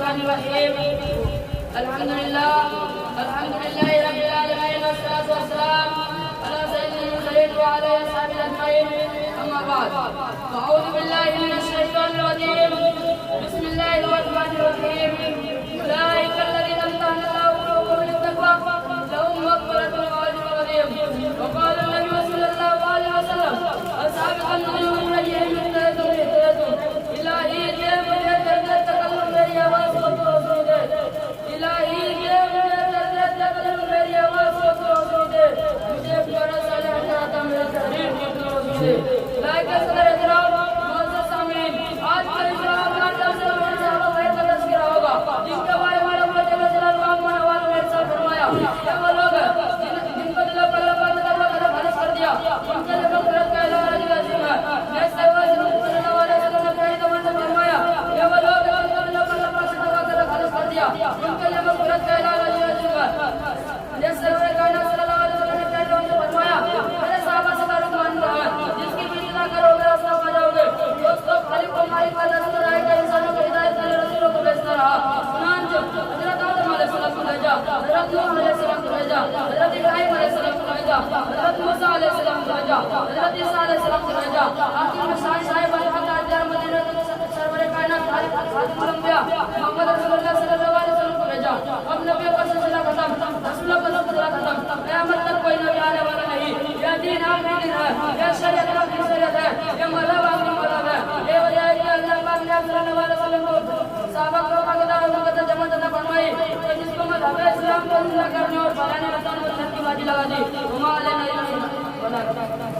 बिस्मिल्लाहिर्रहमानिर्रहीम अल्हम्दुलिल्लाह रब्बिल आलमीन वस्सलातु वस्सलाम अला सय्यिदिल मुरसलीन व अला अस्हाबिल अजमईन अम्मा बाद अऊज़ु बिल्लाहि मिनश शैतानिर रजीम बिस्मिल्लाहिर्रहमानिर्रहीम उलाइकल लज़ीना अमतहनल्लाहु क़ुलूबहुम लित्तक़वा लहुम मग़फ़िरतुन व अज्रुन अज़ीम व क़ाला नबी सल्लल्लाहु अलैहि वसल्लम अस्हाबुन नजूम अलैहिम इत्तहदु इलाही के मुझे दर्द तकल्लुम मेरी आवाज़ को तो सुन दे इलाही के मुझे दर्द तकल्लुम मेरी आवाज़ को तो सुन दे मुझे प्यारा साला कराता मेरा शरीर को तो सुन दे लाइक सदर इकराम मोअज़्ज़ज़ सामीन आज का इस्लाम का दर्स हमारे साहबा का तज़किरा होगा जिनके बारे में अल्लाह जल्ल जलालुहु ने इरशाद फरमाया ये वो लोग जिनको अल्लाह पर अल्लाह ने खलास कर दिया उनके लिए मग़फ़िरत का ऐलान अज़ीम है जैसे वो सल्लल्लाहु अलैहि वसल्लम ने फरमाया ये वो लोग जिनको अल्लाह पर अल्लाह से तौबा कर खलास कर दिया उनके लिए मग़फ़िरत का ऐलान अज़ीम है जैसे वो कायनात सल्लल्लाहु अलैहि वसल्लम ने फरमाया मेरे साहबा से तारुफ मानता है जिसकी भी इत्तबा करोगे रास्ता पा जाओगे दोस्तों खालिक को मालिक का रसूल है कि इंसानों को हिदायत के लिए रसूलों को भेजता रहा चुनांचे हज़रत आदम अलैहिस्सलाम को भेजा हज़रत नूह अलैहिस्सलाम को भेजा हज़रत इब्राहीम अलैहिस्सलाम को भेजा हज़रत मूसा अलैहिस्सलाम को भेजा हज़रत ईसा अलैहिस्सलाम को भेजा आखिर में साहिब अल-हक़ मदीना सरवर कायनात खातिमुल अंबिया मोहम्मद रसूलुल्लाह सल्लल्लाहु अलैहि वसल्लम को भेजा अब नबियों का सिलसिला खत्म रसूलों का सिलसिला खत्म क़यामत तक कोई नबी आने वाला नहीं यह दीन आखिरी दिन है यह शरीयत आखिरी शरीयत है यह मज़हब आखिरी मज़हब है ये वजह है कि अल्लाह पाक ने सल्लल्लाहु अलैहि वसल्लम को सहाबा को मक़दार मुक़द्दस जमात अता फरमाई तो जिसको मज़हब इस्लाम को जिंदा करने और फलाने रसूल को जन्नत की बाजी लगा दी हुमा अलैना